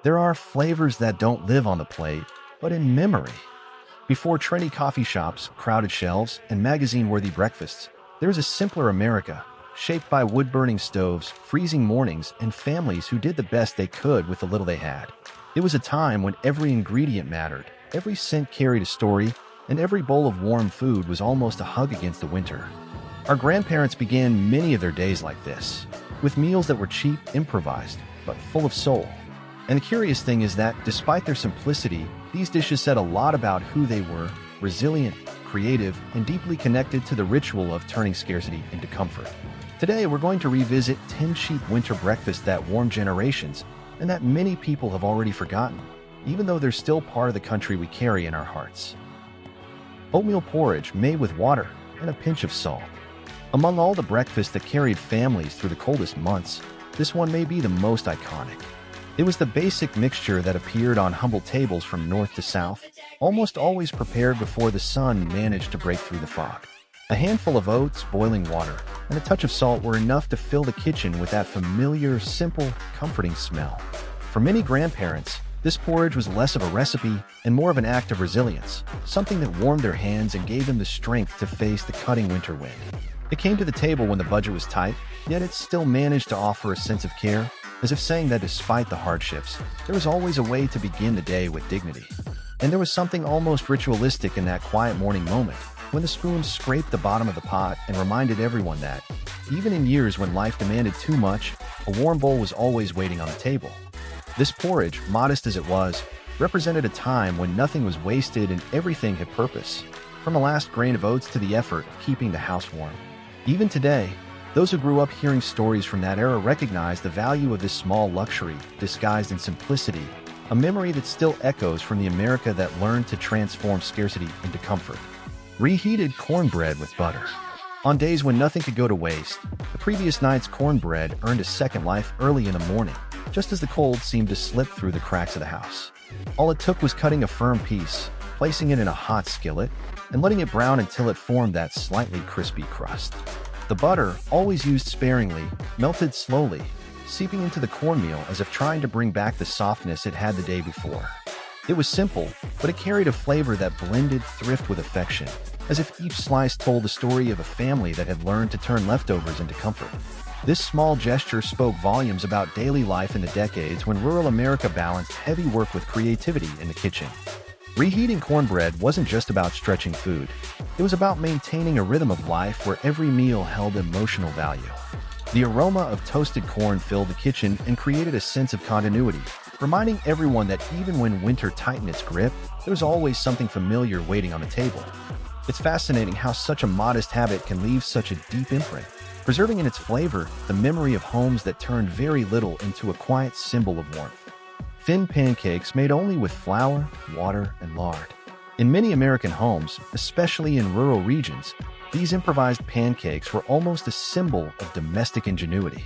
There are flavors that don't live on the plate, but in memory. Before trendy coffee shops, crowded shelves, and magazine-worthy breakfasts, there was a simpler America, shaped by wood-burning stoves, freezing mornings, and families who did the best they could with the little they had. It was a time when every ingredient mattered, every cent carried a story, and every bowl of warm food was almost a hug against the winter. Our grandparents began many of their days like this, with meals that were cheap, improvised, but full of soul. And the curious thing is that, despite their simplicity, these dishes said a lot about who they were: resilient, creative, and deeply connected to the ritual of turning scarcity into comfort. Today, we're going to revisit 10 cheap winter breakfasts that warmed generations and that many people have already forgotten, even though they're still part of the country we carry in our hearts. Oatmeal porridge made with water and a pinch of salt. Among all the breakfasts that carried families through the coldest months, this one may be the most iconic. It was the basic mixture that appeared on humble tables from north to south, almost always prepared before the sun managed to break through the fog. A handful of oats, boiling water, and a touch of salt were enough to fill the kitchen with that familiar, simple, comforting smell. For many grandparents, this porridge was less of a recipe and more of an act of resilience, something that warmed their hands and gave them the strength to face the cutting winter wind. It came to the table when the budget was tight, yet it still managed to offer a sense of care, as if saying that despite the hardships, there was always a way to begin the day with dignity. And there was something almost ritualistic in that quiet morning moment, when the spoon scraped the bottom of the pot and reminded everyone that, even in years when life demanded too much, a warm bowl was always waiting on the table. This porridge, modest as it was, represented a time when nothing was wasted and everything had purpose, from the last grain of oats to the effort of keeping the house warm. Even today, those who grew up hearing stories from that era recognize the value of this small luxury, disguised in simplicity, a memory that still echoes from the America that learned to transform scarcity into comfort. Reheated cornbread with butter. On days when nothing could go to waste, the previous night's cornbread earned a second life early in the morning, just as the cold seemed to slip through the cracks of the house. All it took was cutting a firm piece, placing it in a hot skillet, and letting it brown until it formed that slightly crispy crust. The butter, always used sparingly, melted slowly, seeping into the cornmeal as if trying to bring back the softness it had the day before. It was simple, but it carried a flavor that blended thrift with affection, as if each slice told the story of a family that had learned to turn leftovers into comfort. This small gesture spoke volumes about daily life in the decades when rural America balanced heavy work with creativity in the kitchen. Reheating cornbread wasn't just about stretching food. It was about maintaining a rhythm of life where every meal held emotional value. The aroma of toasted corn filled the kitchen and created a sense of continuity, reminding everyone that even when winter tightened its grip, there was always something familiar waiting on the table. It's fascinating how such a modest habit can leave such a deep imprint, preserving in its flavor the memory of homes that turned very little into a quiet symbol of warmth. Thin pancakes made only with flour, water, and lard. In many American homes, especially in rural regions, these improvised pancakes were almost a symbol of domestic ingenuity.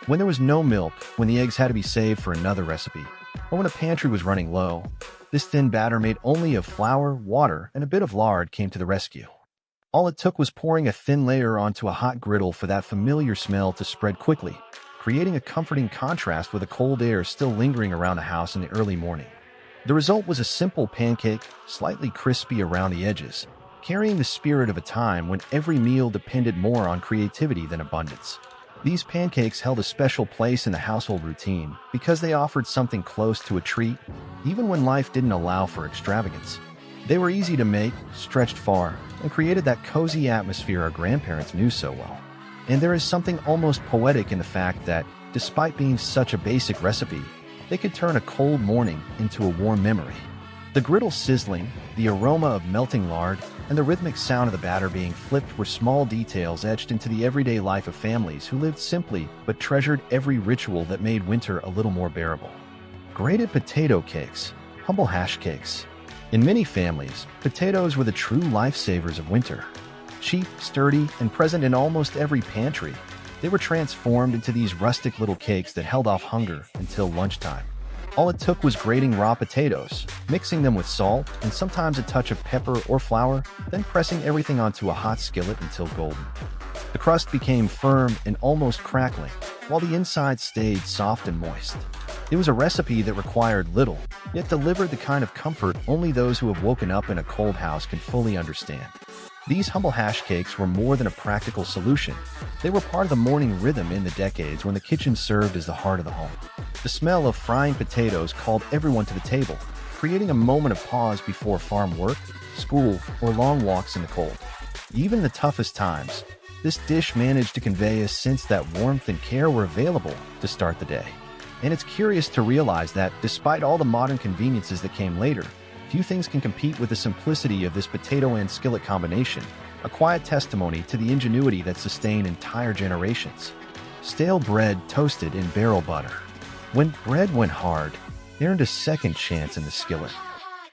When there was no milk, when the eggs had to be saved for another recipe, or when a pantry was running low, this thin batter made only of flour, water, and a bit of lard came to the rescue. All it took was pouring a thin layer onto a hot griddle for that familiar smell to spread quickly, creating a comforting contrast with the cold air still lingering around the house in the early morning. The result was a simple pancake, slightly crispy around the edges, carrying the spirit of a time when every meal depended more on creativity than abundance. These pancakes held a special place in the household routine because they offered something close to a treat, even when life didn't allow for extravagance. They were easy to make, stretched far, and created that cozy atmosphere our grandparents knew so well. And there is something almost poetic in the fact that, despite being such a basic recipe, they could turn a cold morning into a warm memory. The griddle sizzling, the aroma of melting lard, and the rhythmic sound of the batter being flipped were small details etched into the everyday life of families who lived simply but treasured every ritual that made winter a little more bearable. Grated potato cakes, humble hash cakes. In many families, potatoes were the true lifesavers of winter. Cheap, sturdy, and present in almost every pantry, they were transformed into these rustic little cakes that held off hunger until lunchtime. All it took was grating raw potatoes, mixing them with salt and sometimes a touch of pepper or flour, then pressing everything onto a hot skillet until golden. The crust became firm and almost crackling, while the inside stayed soft and moist. It was a recipe that required little, yet delivered the kind of comfort only those who have woken up in a cold house can fully understand. These humble hash cakes were more than a practical solution. They were part of the morning rhythm in the decades when the kitchen served as the heart of the home. The smell of frying potatoes called everyone to the table, creating a moment of pause before farm work, school, or long walks in the cold. Even in the toughest times, this dish managed to convey a sense that warmth and care were available to start the day. And it's curious to realize that, despite all the modern conveniences that came later, few things can compete with the simplicity of this potato and skillet combination, a quiet testimony to the ingenuity that sustained entire generations. Stale bread toasted in barrel butter. When bread went hard, it earned a second chance in the skillet.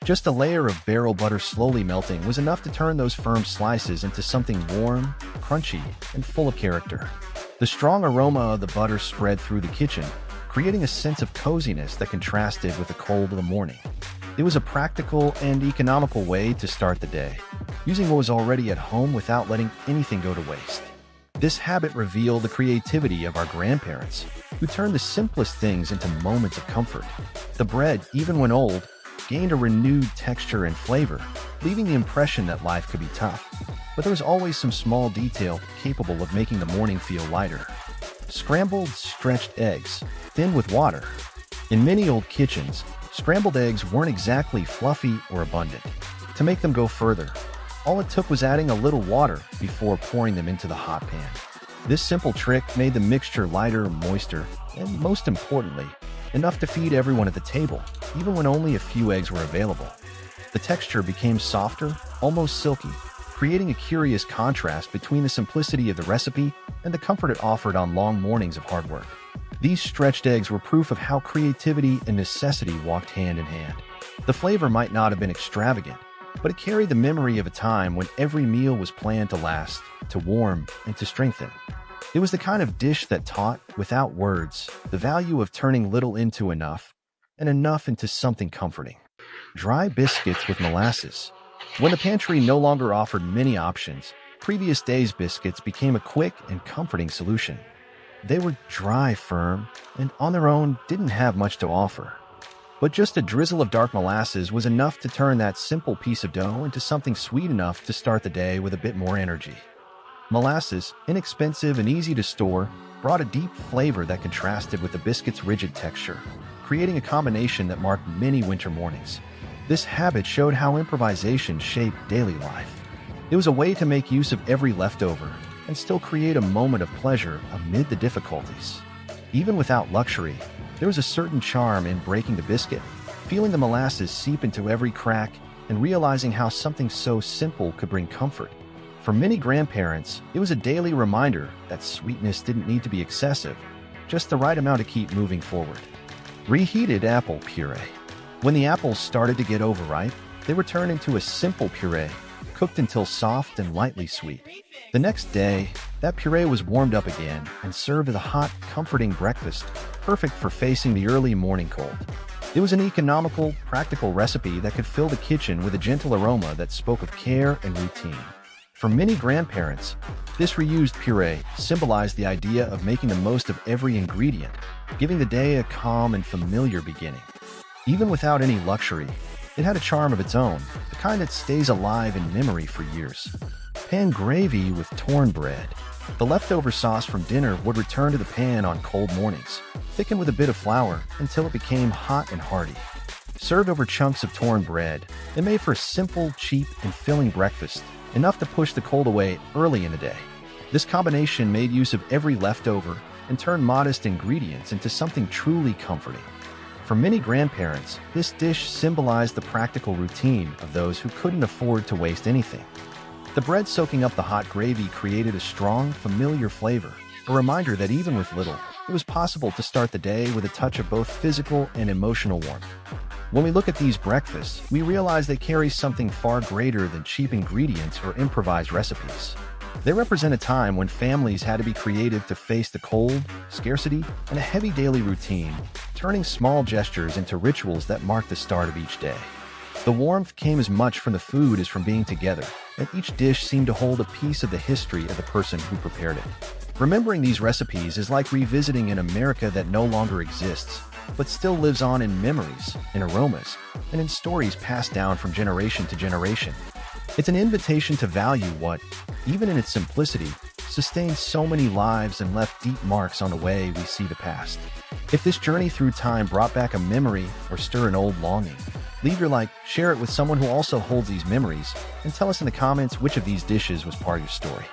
Just a layer of barrel butter slowly melting was enough to turn those firm slices into something warm, crunchy, and full of character. The strong aroma of the butter spread through the kitchen, creating a sense of coziness that contrasted with the cold of the morning. It was a practical and economical way to start the day, using what was already at home without letting anything go to waste. This habit revealed the creativity of our grandparents, who turned the simplest things into moments of comfort. The bread, even when old, gained a renewed texture and flavor, leaving the impression that life could be tough. But there was always some small detail capable of making the morning feel lighter. Scrambled, stretched eggs, thinned with water. In many old kitchens, scrambled eggs weren't exactly fluffy or abundant. To make them go further, all it took was adding a little water before pouring them into the hot pan. This simple trick made the mixture lighter, moister, and most importantly, enough to feed everyone at the table, even when only a few eggs were available. The texture became softer, almost silky, creating a curious contrast between the simplicity of the recipe and the comfort it offered on long mornings of hard work. These stretched eggs were proof of how creativity and necessity walked hand in hand. The flavor might not have been extravagant, but it carried the memory of a time when every meal was planned to last, to warm, and to strengthen. It was the kind of dish that taught, without words, the value of turning little into enough, and enough into something comforting. Dry biscuits with molasses. When the pantry no longer offered many options, previous days' biscuits became a quick and comforting solution. They were dry, firm, and on their own didn't have much to offer. But just a drizzle of dark molasses was enough to turn that simple piece of dough into something sweet enough to start the day with a bit more energy. Molasses, inexpensive and easy to store, brought a deep flavor that contrasted with the biscuit's rigid texture, creating a combination that marked many winter mornings. This habit showed how improvisation shaped daily life. It was a way to make use of every leftover and still create a moment of pleasure amid the difficulties. Even without luxury, there was a certain charm in breaking the biscuit, feeling the molasses seep into every crack, and realizing how something so simple could bring comfort. For many grandparents, it was a daily reminder that sweetness didn't need to be excessive, just the right amount to keep moving forward. Reheated apple puree. When the apples started to get overripe, they were turned into a simple puree, cooked until soft and lightly sweet. The next day, that puree was warmed up again and served as a hot, comforting breakfast, perfect for facing the early morning cold. It was an economical, practical recipe that could fill the kitchen with a gentle aroma that spoke of care and routine. For many grandparents, this reused puree symbolized the idea of making the most of every ingredient, giving the day a calm and familiar beginning. Even without any luxury, it had a charm of its own, the kind that stays alive in memory for years. Pan gravy with cornbread. The leftover sauce from dinner would return to the pan on cold mornings, thickened with a bit of flour until it became hot and hearty. Served over chunks of cornbread, it made for a simple, cheap, and filling breakfast, enough to push the cold away early in the day. This combination made use of every leftover and turned modest ingredients into something truly comforting. For many grandparents, this dish symbolized the practical routine of those who couldn't afford to waste anything. The bread soaking up the hot gravy created a strong, familiar flavor, a reminder that even with little, it was possible to start the day with a touch of both physical and emotional warmth. When we look at these breakfasts, we realize they carry something far greater than cheap ingredients or improvised recipes. They represent a time when families had to be creative to face the cold, scarcity, and a heavy daily routine, turning small gestures into rituals that marked the start of each day. The warmth came as much from the food as from being together, and each dish seemed to hold a piece of the history of the person who prepared it. Remembering these recipes is like revisiting an America that no longer exists, but still lives on in memories, in aromas, and in stories passed down from generation to generation. It's an invitation to value what, even in its simplicity, sustained so many lives and left deep marks on the way we see the past. If this journey through time brought back a memory or stir an old longing, leave your like, share it with someone who also holds these memories, and tell us in the comments which of these dishes was part of your story.